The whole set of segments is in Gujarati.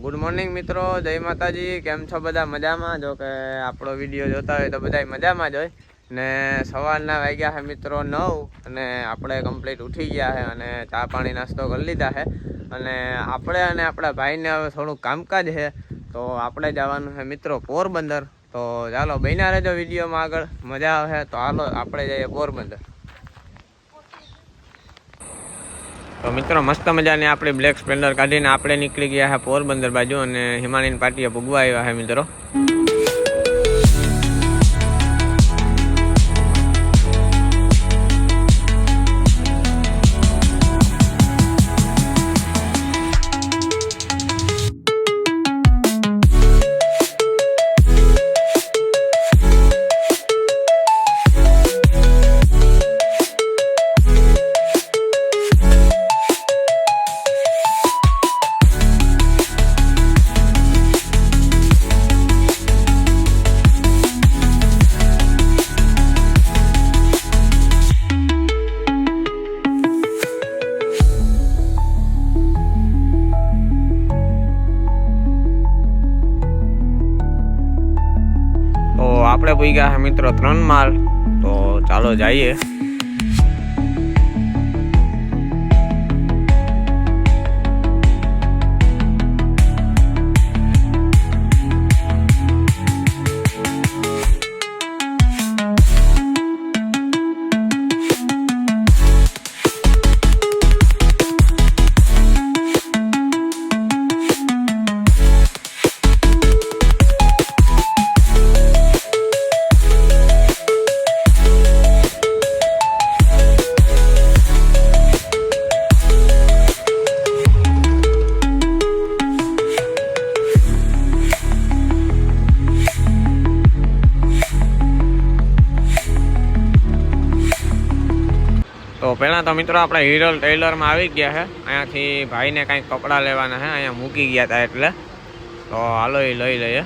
ગુડ મોર્નિંગ મિત્રો, જય માતાજી. કેમ છો બધા? મજામાં? જો કે આપણો વિડીયો જોતા હોય તો બધા મજામાં જ હોય ને. સવારના વાગ્યા છે મિત્રો 9 અને આપણે કમ્પ્લીટ ઉઠી ગયા છે અને ચા પાણી નાસ્તો કરી લીધા છે. અને આપણે અને આપણા ભાઈને હવે થોડુંક કામકાજ છે તો આપણે જવાનું છે મિત્રો પોરબંદર. તો ચાલો બન્યા રહેજો વિડીયોમાં, આગળ મજા આવે તો હાલો આપણે જઈએ પોરબંદર. તો મિત્રો મસ્ત મજાની આપણી બ્લેક સ્પ્લેન્ડર કાઢીને આપણે નીકળી ગયા છે પોરબંદર બાજુ અને હિમાલયન પાટીએ ભૂગવા આવ્યા છે મિત્રો. આપણે પૂગ્યા છે મિત્રો 3 માળ. તો ચાલો જઈએ. તો પહેલાં તો મિત્રો આપણે હિરલ ટેલરમાં આવી ગયા છે. અહીંયાથી ભાઈને કાંઈક કપડાં લેવાના છે, અહીંયા મૂકી ગયા હતા એટલે. તો હાલો એ લઈ લઈએ.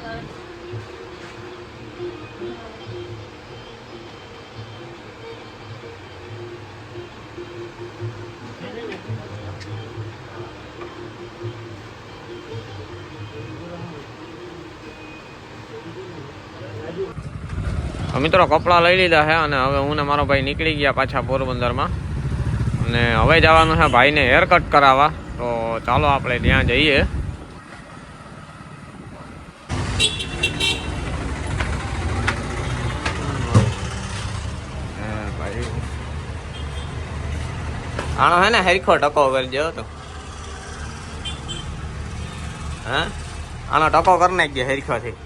મિત્રો કપડાં લઈ લીધા છે અને હવે હું ને મારો ભાઈ નીકળી ગયા પાછા પોરબંદરમાં. અને હવે જવાનું છે ભાઈને હેર કટ કરાવવા. તો ચાલો આપણે ત્યાં જઈએ. આનો હે ને હરખો ટકો કરજો તો. હા, આનો ટકો કરી નાખજે હરખોથી.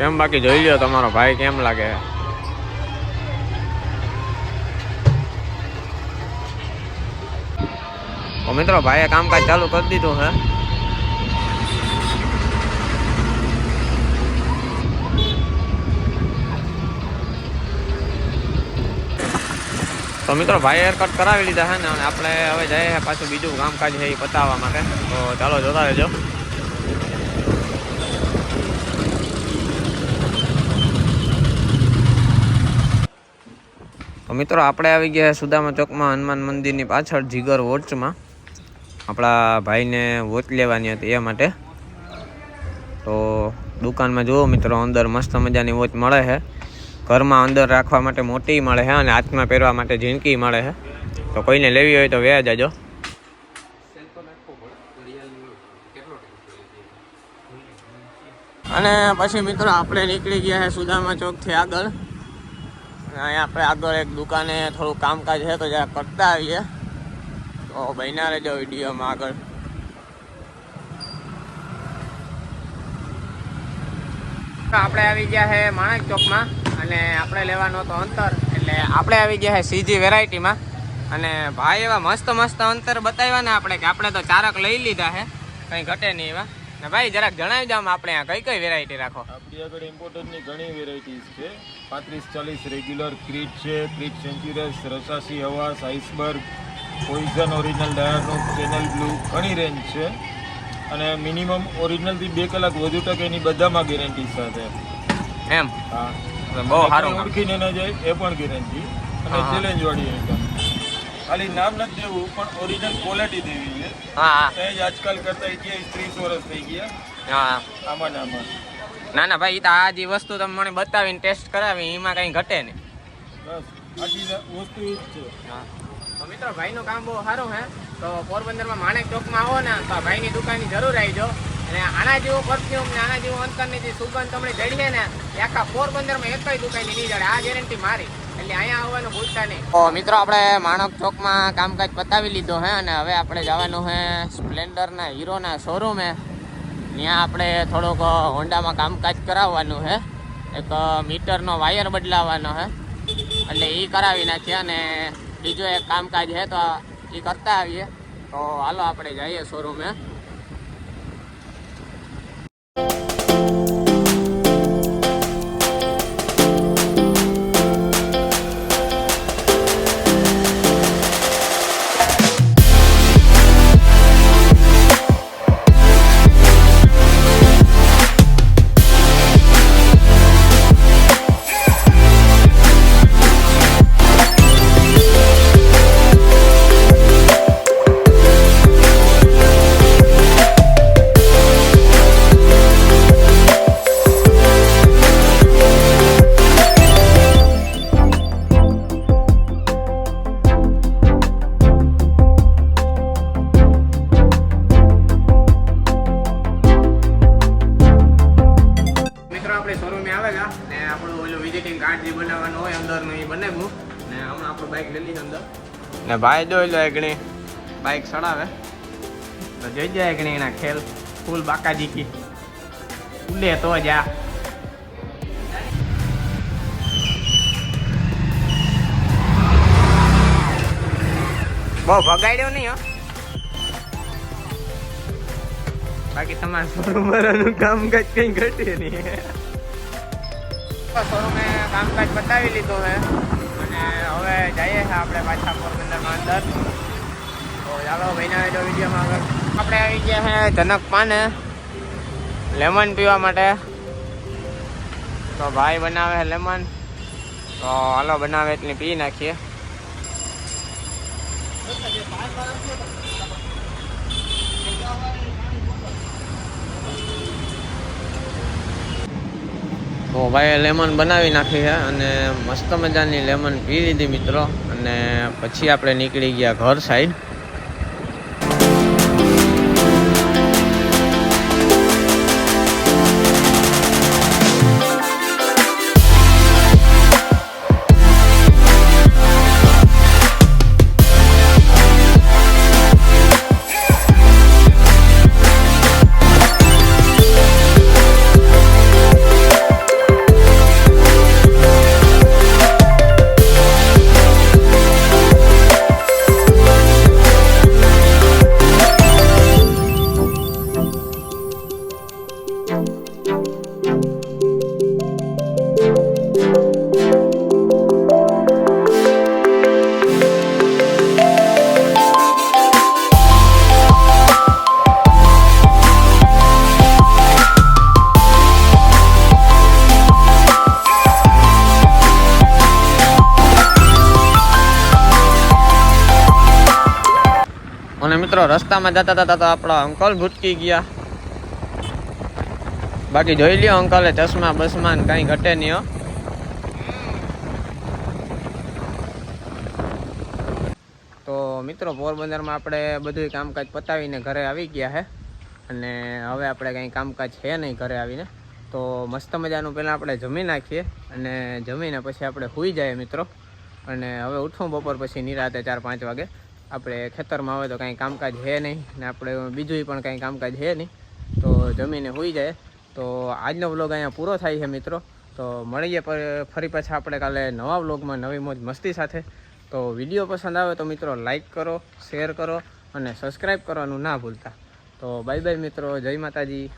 કેમ બાકી જોઈ લ્યો તમારો ભાઈ કેમ લાગે? તો મિત્રો ભાઈએ કામકાજ ચાલુ કરી દીધું છે. તો મિત્રો ભાઈ હેર કટ કરાવી લીધા છે ને અને આપણે હવે જઈએ પાછું બીજું કામકાજ છે એ પતાવવા માટે. તો ચાલો જોતા રહેજો. તો મિત્રો આપણે આવી ગયા સુદામા ચોકમાં હનુમાન મંદિરની પાછળ જીગર વોચમાં. આપણા ભાઈને વોચ લેવાની હતી એ માટે. તો દુકાનમાં જુઓ મિત્રો, અંદર મસ્ત મજાની વોચ મળે છે. ઘરમાં અંદર રાખવા માટે મોટી મળે છે અને હાથમાં પહેરવા માટે ઝીણકી મળે છે. તો કોઈને લેવી હોય તો વ્યા જાજો. અને પછી મિત્રો આપણે નીકળી ગયા છે સુદામા ચોકથી આગળ. અહીંયા આપણે આગળ એક દુકાને થોડું કામકાજ છે તો જ્યાં કરતા આવીએ. તો બન્યા રહેજો વિડીયોમાં આગળ. આપણે આવી ગયા છે માણેક ચોકમાં અને આપણે લેવાનું હતું અંતર, એટલે આપણે આવી ગયા છે સીજી વેરાયટીમાં. અને ભાઈ એવા મસ્ત મસ્ત અંતર બતાવ્યા ને આપણે, કે આપણે તો ચારક લઈ લીધા છે, કંઈ ઘટે નહીં એવા. ને ભાઈ જરાક જણાવી દો આપણે આ કઈ કઈ વેરાયટી રાખો? આપણી આગળ ઇમ્પોર્ટરની ઘણી વેરાયટીઝ છે. 35-40 રેગ્યુલર ક્રીટ છે, Creed Centaurus, Rasasi Hawas, Iceberg, Poison, original ડાયરનો, ચેનલ બ્લુ, ઘણી રેન્જ છે. અને મિનિમમ ઓરિજિનલથી 2 કલાક વધુ ટકે એની બધામાં ગેરંટી સાથે. એમ? હા. બહુ સારું કામ. ઓળખીને ન જાય એ પણ ગેરંટી અને હા. ચેલેન્જ વાળી આઈટમ. ખાલી નામ નથી દેવું પણ ઓરિજિનલ ક્વોલિટી દેવી છે. હા તે જ આજકાલ કરતા 30 વર્ષ થઈ ગયા હા આમાં ને આમાં. ના ના ભાઈ, ઈ તો આ જે વસ્તુ તમે મને બતાવીને ટેસ્ટ કરાવી એમાં કઈ ઘટે નહીં. બસ આખી વસ્તુ એ જ છે. તો મિત્રો ભાઈનું કામ બહુ સારું છે. તો પોરબંદરમાં માણેક ચોકમાં આવો ને તો આ ભાઈની દુકાનની જરૂર આવજો. અને આના જેવો પરફ્યુમ ને આના જેવું અંતરની જે સુગંધ તમને જડીએ ને એ આખા પોરબંદરમાં એકય દુકાનની નહીં જડે. આ ગેરંટી મારી. એટલે અહીંયા આવવાનું ભૂલતા નહીં. તો મિત્રો આપણે માણક ચોકમાં કામકાજ પતાવી લીધો હે અને હવે આપણે જવાનું છે સ્પ્લેન્ડરના હીરોના શોરૂમે. ત્યાં આપણે થોડુંક હોન્ડામાં કામકાજ કરાવવાનું છે. એક મીટરનો વાયર બદલાવવાનો છે એટલે એ કરાવી નાખીએ અને બીજો એક કામકાજ છે તો એ કરતા આવીએ. તો હાલો આપણે જઈએ શોરૂમે. ને ભાઈ જોઈ લો એકણી બાઇક ચડાવે તો જોઈ જાય એકણી એના ખેલ ફૂલ બાકાજી કી ઉડે તો જા. બહુ ભગાડ્યો નહીં હો. બાકી તમારા શોરૂમ વાળાનું કામકાજ કઈ ઘટે નહીં. શોરૂમે કામકાજ બતાવી લીધું છે અને હવે જઈએ છીએ આપણે પાછા પોરબંદરમાં અંદર. તો ચાલો ભાઈના જો વિડીયોમાં આગળ આપણે આવી ગયા છે જનક પાને લેમન પીવા માટે. તો ભાઈ બનાવે છે લેમન. તો હાલો બનાવે એટલી પી નાખીએ. તો ભાઈ લેમન બનાવી નાખી છે અને મસ્ત મજાની લેમન પી લીધી મિત્રો. અને પછી આપણે નીકળી ગયા ઘર સાઈડ. અને મિત્રો રસ્તામાં જતા જતા તો આપણા અંકલ ભૂટકી ગયા. બાકી જોઈ લ્યો અંકલે ચશ્મા બસમાં કઈ ઘટે નહીં હો. તો મિત્રો પોરબંદરમાં આપણે બધું કામકાજ પતાવીને ઘરે આવી ગયા છે અને હવે આપણે કંઈ કામકાજ છે નહીં ઘરે આવીને. તો મસ્ત મજાનું પહેલાં આપણે જમી નાખીએ અને જમીને પછી આપણે સૂઈ જઈએ મિત્રો. અને હવે ઉઠું બપોર પછી નિરાતે 4-5 વાગે. આપણે ખેતરમાં આવે તો કાંઈ કામકાજ છે નહીં ને આપણે બીજું પણ કાંઈ કામકાજ છે નહીં. તો જમીને સૂઈ જાય. તો આજનો વ્લોગ અહીંયા પૂરો થાય છે મિત્રો. તો મળીએ ફરી પાછા આપણે કાલે નવા વ્લોગમાં નવી મોજ મસ્તી સાથે. તો વિડીયો પસંદ આવે તો મિત્રો લાઈક કરો, શેર કરો અને સબસ્ક્રાઈબ કરવાનું ના ભૂલતા. તો બાય બાય મિત્રો, જય માતાજી.